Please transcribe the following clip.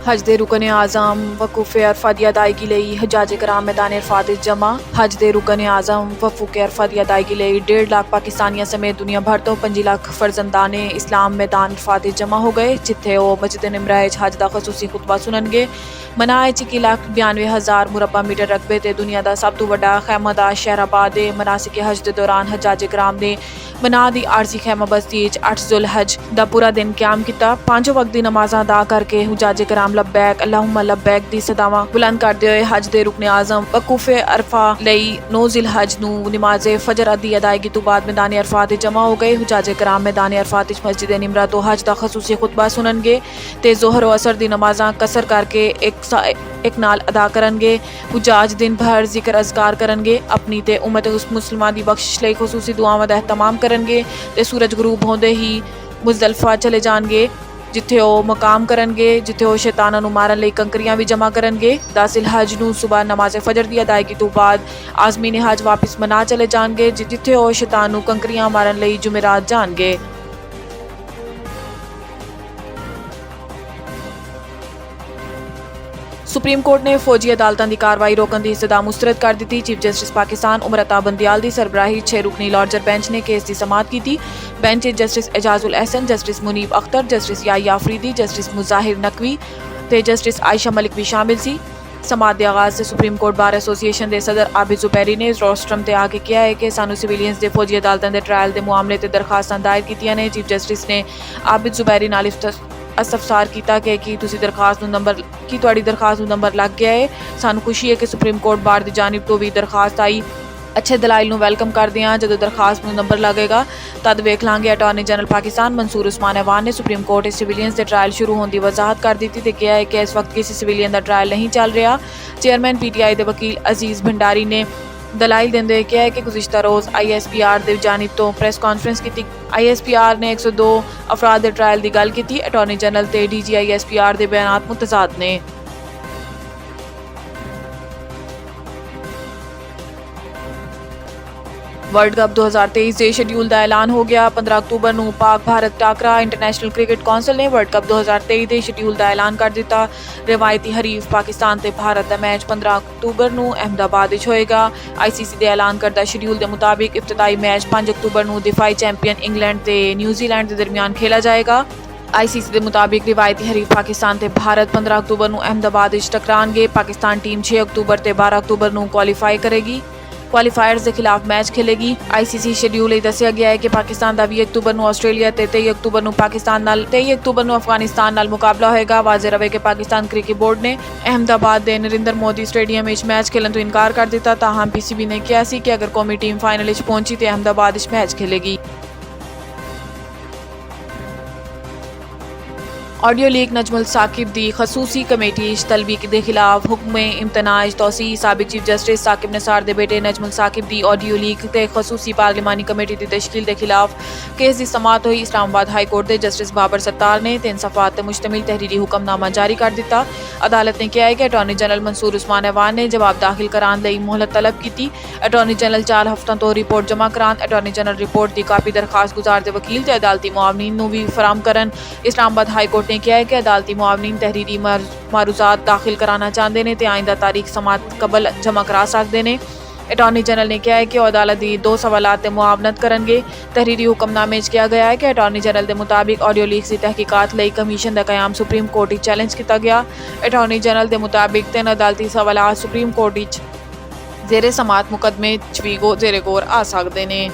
हज दे रुकन आज़म वकूफ़े अरफा दी अदायगी लई हजाजे कराम मैदान अरफात जमा। हज दे रुकन आज़म वकूफ़े अरफा दी अदायगी लई 1.5 लाख पाकिस्तानियों समेत दुनिया भर तो 5 लाख फर्जंदाने इस्लाम मैदान अरफात जमा हो गए, जिथे वो मस्जिद निमराज हज का खसूसी खुतबा सुननगे। मनाए 1,92,000 मुरबा मीटर रकबे ते दुनिया का सब तो वड्डा खैमादा शहराबाद दे मनासिक हज के दौरान हजाजे कराम ने मना दी आरजी खैमा बस्ती 8 जुल हज का पूरा दिन क्याम किया। 5 वक्त की नमाज़ा अदा करके हुजाजे कराम लब्बैक अल्लाहुम्मा लब्बैक दी सदावां बुलंद करते हुए हज दे रुकने आज़म वकूफ़े अरफा लई 9 जिल हज नू नमाज़े फजर अदी अदायगी तो बाद मैदान अरफात जमा हो गए। हुजाजे कराम मैदान अरफात मस्जिद निमरा तो हज का खसूसी खुतबा सुननगे ते जोहर और असर दी नमाज़ां कसर करके एक नाल अदा करनगे। हुजाज दिन भर जिक्र अज़कार करनगे, अपनी ते उम्मत मुस्लिमा दी बख्शिश लई खसूसी दुआवां दा एहतमाम करनगे ते सूरज गरूब होंदे ही मुज़दलिफा चले जाणगे, जिथे वो मकाम करनगे, जिथे वो शैतानां नूं मारन लई कंकरियां भी जमा करनगे। 10 जिल हज नूं सुबह नमाज़ फजर दी अदायगी तो बाद आज़मीन हज वापस मना चले जाणगे, जिथे वो शैतान नूं कंकरियां मारन लई जुमेरात जाणगे। सुप्रीम कोर्ट ने फौजी अदालतों की कार्रवाई रोकने की सदा मुस्तरद कर दी। चीफ जस्टिस पाकिस्तान उमर अता बंदियाल की सरबराही 6 रुकनी लॉर्जर बेंच ने केस की समाअत की। Bench justice Ijazul Ahsan, justice Munib Akhtar, justice Yahya Afridi, justice Mazahar Naqvi ते जस्टिस आयशा मलिक भी शामिल सी। समाअत के आगाज से सुप्रीम कोर्ट बार एसोसीएशन के सदर आबिद जुबैरी ने रोस्ट्रम से आके किया है कि सानू सिविलियंस के फौजी अदालतों के ट्रायल के मामले से दरखास्तां दायर कीतियां ने। चीफ जस्टिस ने आबिद जुबैरी नाल इस्तफसार किया कि तुसी दरखास्त नंबर की तुहाड़ी दरखास्त नंबर लग गया है। सानू खुशी है कि सुप्रीम कोर्ट बार की जानिब तो भी दरखास्त आई। अच्छे दलाइल वैलकम करते हैं। जो दरखास्त नंबर लगेगा तद वेख लांगे। अटॉर्नी जनरल पाकिस्तान मंसूर उस्मान अवान ने सुप्रीम कोर्ट सिविलियंस के ट्रायल शुरू होने की वजाहत कर दी थी। कहा है कि इस वक्त किसी सिविलियन का ट्रायल नहीं चल रहा। चेयरमैन PTI के वकील अजीज़ भंडारी ने दलाइल देंदे हुए कहा है कि गुज़िश्ता रोज़ ISPR की जानिब तो प्रेस कॉन्फ्रेंस की। ISPR ने 102 अफराद के ट्रायल की गल की। अटॉर्नी जनरल ते DG ISPR के बयान मुतजाद ने। वर्ल्ड कप 2023 के शेड्यूल का ऐलान हो गया। 15 अक्तूबर को Pak Bharat टाकरा। International cricket council ने वर्ल्ड कप 2023 के शेड्यूल का ऐलान कर दिता। रिवायती हरीफ पाकिस्तान ते भारत का मैच 15 अक्तूबर को अहमदाबाद होएगा। ICC के ऐलान करदा शेड्यूल के मुताबिक इफ्तिताई मैच 5 अक्तूबर को दिफाई चैंपियन इंग्लैंड ते न्यूजीलैंड के दरमियान खेला जाएगा। ICC के मुताबिक रिवायती हरीफ पाकिस्तान ते भारत 15 अक्तूबर को अहमदाबाद टकरानगे। पाकिस्तान टीम 6 अक्तूबर ते 12 अक्तूबर को क्वालीफाई करेगी। क्वालीफायर्स के खिलाफ मैच खेलेगी। ICC शेड्यूल दसिया गया है कि पाकिस्तान का 20 अक्तूबर को आस्ट्रेलिया ते 23 अक्तूबर को पाकिस्तान नाल 23 अक्तूबर को अफगानिस्तान नाल मुकाबला होएगा। वाजे रवे कि पाकिस्तान क्रिकेट बोर्ड ने अहमदाबाद के नरेंद्र मोदी स्टेडियम में मैच खेलने तो इनकार कर दिता। ताहम PCB ने कहा कि अगर कौमी टीम फाइनल पहुंची तो अहमदाबाद मैच खेलेगी। ऑडियो लीक नजमुल साकिब दी खसूसी कमेटी तलबी के खिलाफ हुक्म इम्तनाज तोसी। साबिक चीफ जस्टिस साकिब निसार के बेटे नजमुल साकिब दी ऑडियो लीक ते खसूसी पार्लिमानी कमेटी की तश्कील के खिलाफ केस की समाअत हुई। इस्लामाबाद हाई कोर्ट के जस्टिस बाबर सत्तार ने 3 सफ़ात पर मुश्तमिल तहरीरी हुक्मनामा जारी कर दिता। अदालत ने कहा है कि अटॉर्नी जनरल मंसूर उस्मान अवान ने जवाब दाखिल कराने लई मोहलत तलब की। अटॉर्नी जनरल 4 हफ्तों तो रिपोर्ट जमा करान। अटॉर्नी जनरल रिपोर्ट की कापी दरखास्त गुजार के वकील ते अदालती मुआवनीन भी फराम करन। इस्लामाबाद हाई कोर्ट ने कहा है कि अदालती मुआवनीन तहरीरी मारूजात दाखिल कराना चाहते हैं तो आइंदा तारीख समात कबल जमा करा सकते हैं। अटॉर्नी जनरल ने कहा है कि अदालत की 2 सवालात मुआवनत करेंगे। तहरीरी हुक्मनामे किया गया है कि अटॉर्नी जनरल के मुताबिक ऑडियो लीक की तहकीकात लई कमीशन का कयाम सुप्रीम कोर्ट चैलेंज किया गया। अटॉर्नी जनरल के मुताबिक 3 अदालती सवालात सुप्रीम कोर्ट जेरे समात मुकदमे भी जेरे गौर आ सकते हैं।